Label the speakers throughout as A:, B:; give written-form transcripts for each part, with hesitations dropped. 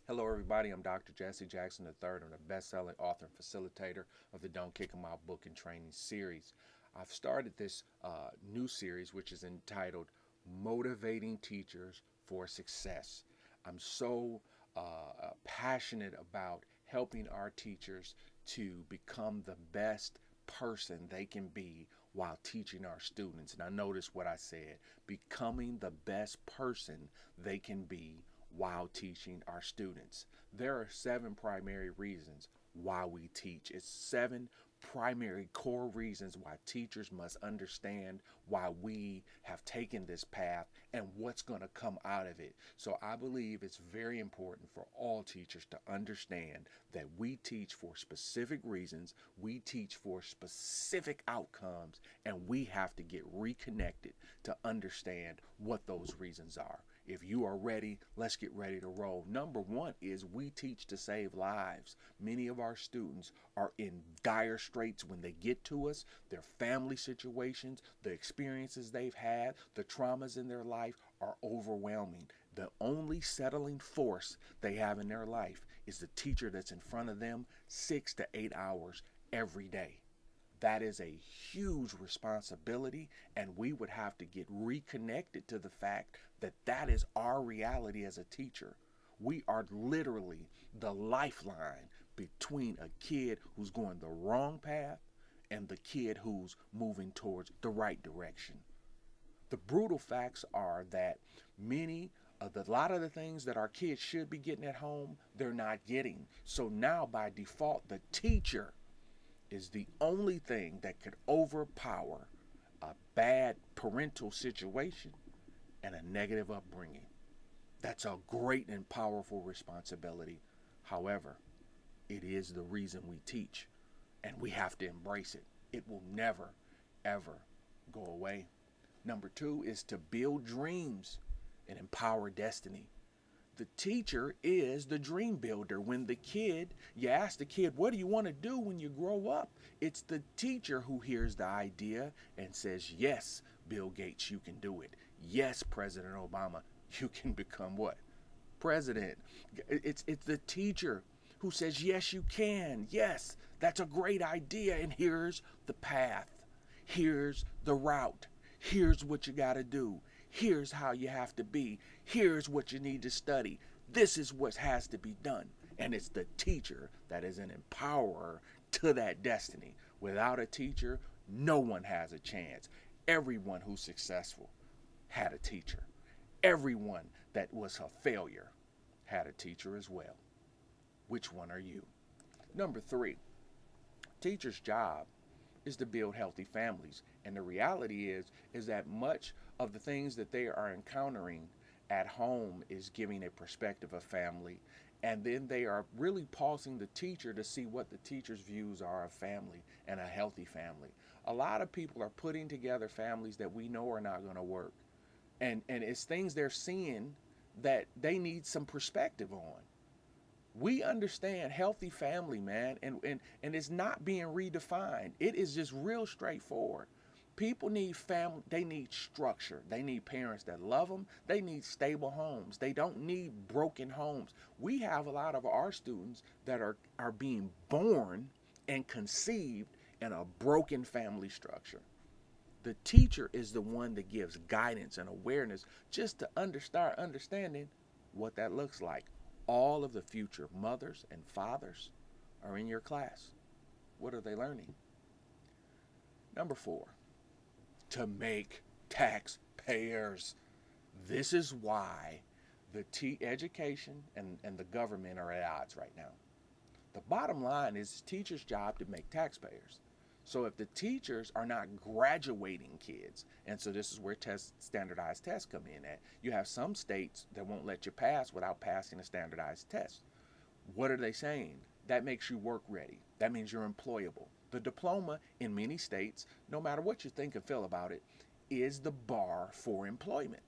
A: Hello, everybody. I'm Dr. Jesse Jackson III. I'm the best-selling author and facilitator of the Don't Kick 'Em Out book and training series. I've started this new series, which is entitled Motivating Teachers for Success. I'm so passionate about helping our teachers to become the best person they can be while teaching our students. Now, notice what I said, becoming the best person they can be while teaching our students. There are 7 primary reasons why we teach. It's 7 primary core reasons why teachers must understand why we have taken this path and what's going to come out of it. So I believe it's very important for all teachers to understand that we teach for specific reasons, we teach for specific outcomes, and we have to get reconnected to understand what those reasons are. If you are ready, let's get ready to roll. Number 1 is we teach to save lives. Many of our students are in dire straits when they get to us. Their family situations, the experiences they've had, the traumas in their life are overwhelming. The only settling force they have in their life is the teacher that's in front of them 6 to 8 hours every day. That is a huge responsibility, and we would have to get reconnected to the fact that that is our reality as a teacher. We are literally the lifeline between a kid who's going the wrong path and the kid who's moving towards the right direction. The brutal facts are that a lot of the things that our kids should be getting at home, they're not getting. So now by default, the teacher is the only thing that could overpower a bad parental situation and a negative upbringing. That's a great and powerful responsibility. However, it is the reason we teach, and we have to embrace it. It will never, ever go away. Number 2 is to build dreams and empower destiny. The teacher is the dream builder. When you ask the kid, what do you want to do when you grow up? It's the teacher who hears the idea and says, yes, Bill Gates, you can do it. Yes, President Obama, you can become what? President. It's the teacher who says, yes, you can. Yes, that's a great idea. And here's the path. Here's the route. Here's what you got to do. Here's how you have to be. Here's what you need to study. This is what has to be done. And it's the teacher that is an empowerer to that destiny. Without a teacher, no one has a chance. Everyone who's successful had a teacher. Everyone that was a failure had a teacher as well. Which one are you? Number 3, teacher's job is to build healthy families. And the reality is that much of the things that they are encountering at home is giving a perspective of family. And then they are really pausing the teacher to see what the teacher's views are of family and a healthy family. A lot of people are putting together families that we know are not going to work. And it's things they're seeing that they need some perspective on. We understand healthy family, man, and it's not being redefined. It is just real straightforward. People need family, they need structure. They need parents that love them. They need stable homes. They don't need broken homes. We have a lot of our students that are being born and conceived in a broken family structure. The teacher is the one that gives guidance and awareness just to start understanding what that looks like. All of the future mothers and fathers are in your class. What are they learning? Number 4, to make taxpayers. This is why the education and the government are at odds right now. The bottom line is the teacher's job to make taxpayers. So if the teachers are not graduating kids, and so this is where standardized tests come in at. You have some states that won't let you pass without passing a standardized test. What are they saying? That makes you work ready. That means you're employable. The diploma in many states, no matter what you think and feel about it, is the bar for employment.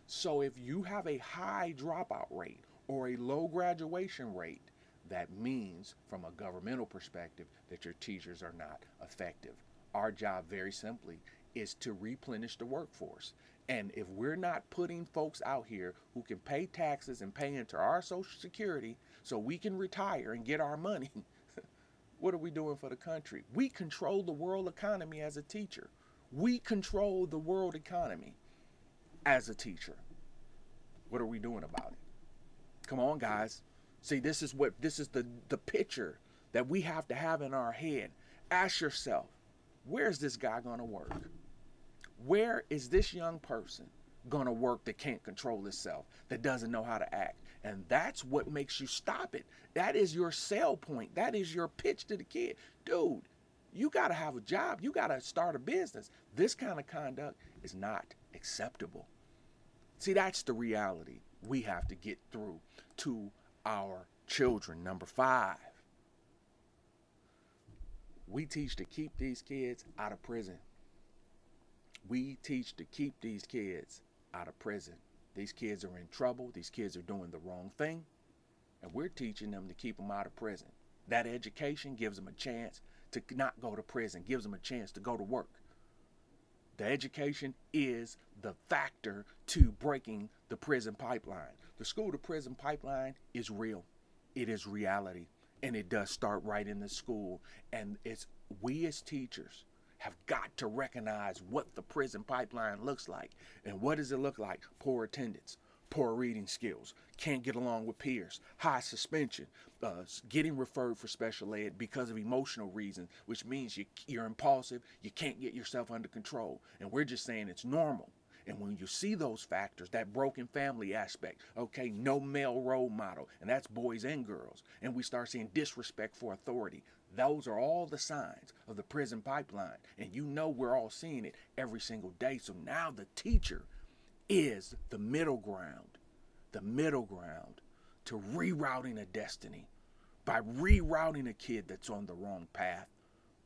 A: So if you have a high dropout rate or a low graduation rate, that means, from a governmental perspective, that your teachers are not effective. Our job, very simply, is to replenish the workforce. And if we're not putting folks out here who can pay taxes and pay into our Social Security so we can retire and get our money, what are we doing for the country? We control the world economy as a teacher. We control the world economy as a teacher. What are we doing about it? Come on, guys. See, this is the picture that we have to have in our head. Ask yourself, where's this guy going to work? Where is this young person going to work that can't control itself, that doesn't know how to act? And that's what makes you stop it. That is your sell point. That is your pitch to the kid. Dude, you got to have a job. You got to start a business. This kind of conduct is not acceptable. See, that's the reality we have to get through to our children. Number 5, we teach to keep these kids out of prison. We teach to keep these kids out of prison. These kids are in trouble. These kids are doing the wrong thing. And we're teaching them to keep them out of prison. That education gives them a chance to not go to prison, gives them a chance to go to work. The education is the factor to breaking the prison pipeline. The school to prison pipeline is real. It is reality. And it does start right in the school. And it's we as teachers have got to recognize what the prison pipeline looks like. And what does it look like? Poor attendance, poor reading skills, can't get along with peers, high suspension, getting referred for special ed because of emotional reasons, which means you're impulsive, you can't get yourself under control. And we're just saying it's normal. And when you see those factors, that broken family aspect, okay, no male role model, and that's boys and girls, and we start seeing disrespect for authority, those are all the signs of the prison pipeline. And you know we're all seeing it every single day. So now the teacher is the middle ground to rerouting a destiny, by rerouting a kid that's on the wrong path,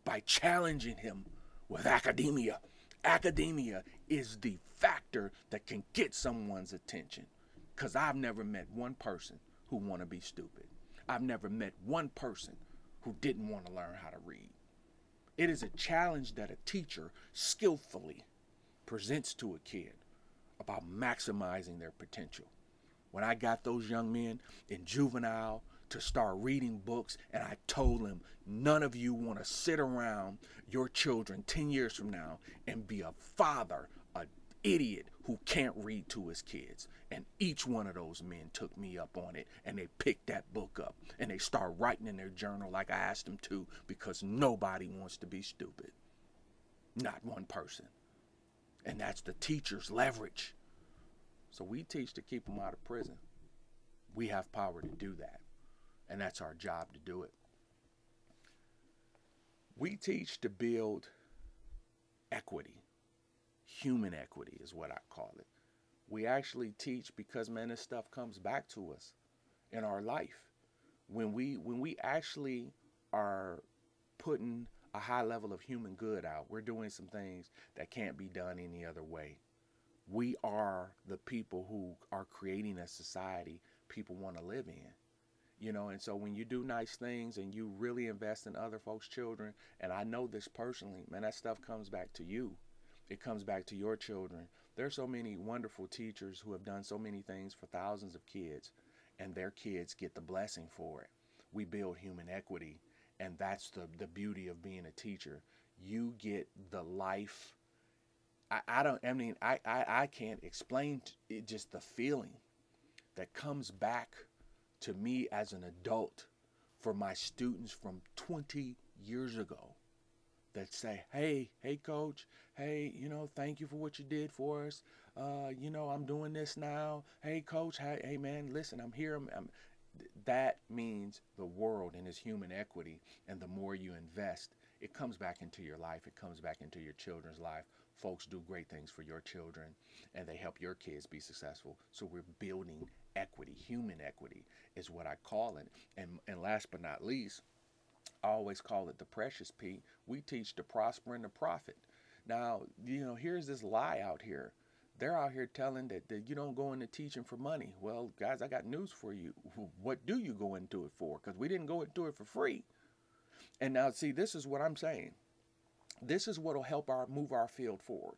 A: by challenging him with academia. Academia is the factor that can get someone's attention. Because I've never met one person who want to be stupid. I've never met one person who didn't want to learn how to read. It is a challenge that a teacher skillfully presents to a kid about maximizing their potential. When I got those young men in juvenile to start reading books, and I told them, none of you want to sit around your children 10 years from now and be a father, an idiot who can't read to his kids. And each one of those men took me up on it, and they picked that book up, and they start writing in their journal like I asked them to, because nobody wants to be stupid. Not one person. And that's the teacher's leverage. So we teach to keep them out of prison. We have power to do that. And that's our job to do it. We teach to build equity. Human equity is what I call it. We actually teach because, man, this stuff comes back to us in our life. When we actually are putting a high level of human good out, we're doing some things that can't be done any other way. We are the people who are creating a society people want to live in. You know, and so when you do nice things and you really invest in other folks' children, and I know this personally, man, that stuff comes back to you. It comes back to your children. There's so many wonderful teachers who have done so many things for thousands of kids, and their kids get the blessing for it. We build human equity, and that's the beauty of being a teacher. You get the life. I can't explain it, just the feeling that comes back to me as an adult for my students from 20 years ago that say, hey, coach, hey, thank you for what you did for us. I'm doing this now. Hey, coach, hey, man, listen, I'm here. That means the world and its human equity. And the more you invest, it comes back into your life. It comes back into your children's life. Folks do great things for your children, and they help your kids be successful. So we're building equity. Human equity is what I call it. And last but not least, I always call it the precious P. We teach to prosper and to profit. Now, here's this lie out here. They're out here telling that you don't go into teaching for money. Well, guys, I got news for you. What do you go into it for? Because we didn't go into it for free. And now, see, this is what I'm saying. This is what will help move our field forward.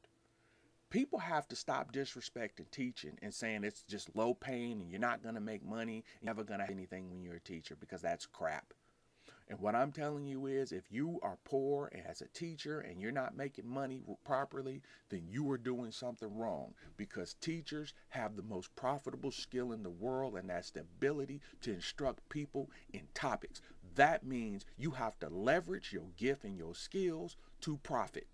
A: People have to stop disrespecting teaching and saying it's just low paying and you're not going to make money, you're never going to have anything when you're a teacher, because that's crap. And what I'm telling you is, if you are poor as a teacher and you're not making money properly, then you are doing something wrong, because teachers have the most profitable skill in the world, and that's the ability to instruct people in topics. That means you have to leverage your gift and your skills to profit.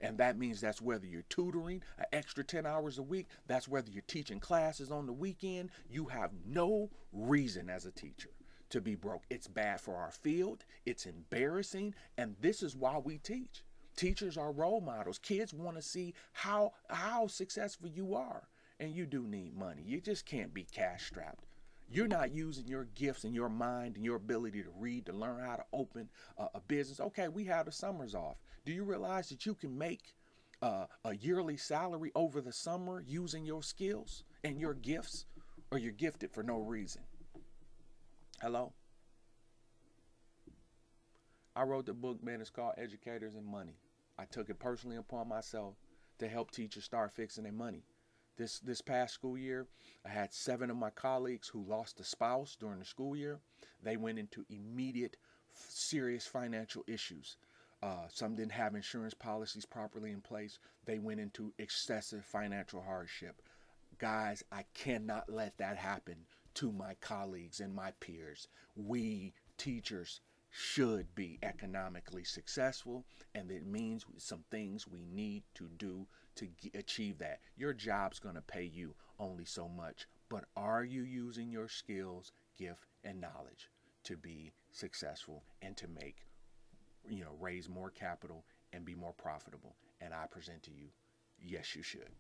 A: And that means that's whether you're tutoring an extra 10 hours a week, that's whether you're teaching classes on the weekend. You have no reason as a teacher to be broke. It's bad for our field. It's embarrassing. And this is why we teach. Teachers are role models. Kids want to see how successful you are. And you do need money. You just can't be cash strapped. You're not using your gifts and your mind and your ability to read, to learn how to open a business. Okay, we have the summers off. Do you realize that you can make a yearly salary over the summer using your skills and your gifts? Or you're gifted for no reason? Hello? I wrote the book, man. It's called Educators and Money. I took it personally upon myself to help teachers start fixing their money. This past school year, I had 7 of my colleagues who lost a spouse during the school year. They went into immediate, serious financial issues. Some didn't have insurance policies properly in place. They went into excessive financial hardship. Guys, I cannot let that happen to my colleagues and my peers. We teachers should be economically successful, and it means some things we need to do to achieve that. Your job's going to pay you only so much, but are you using your skills, gift, and knowledge to be successful and to make, raise more capital and be more profitable? And I present to you, yes, you should.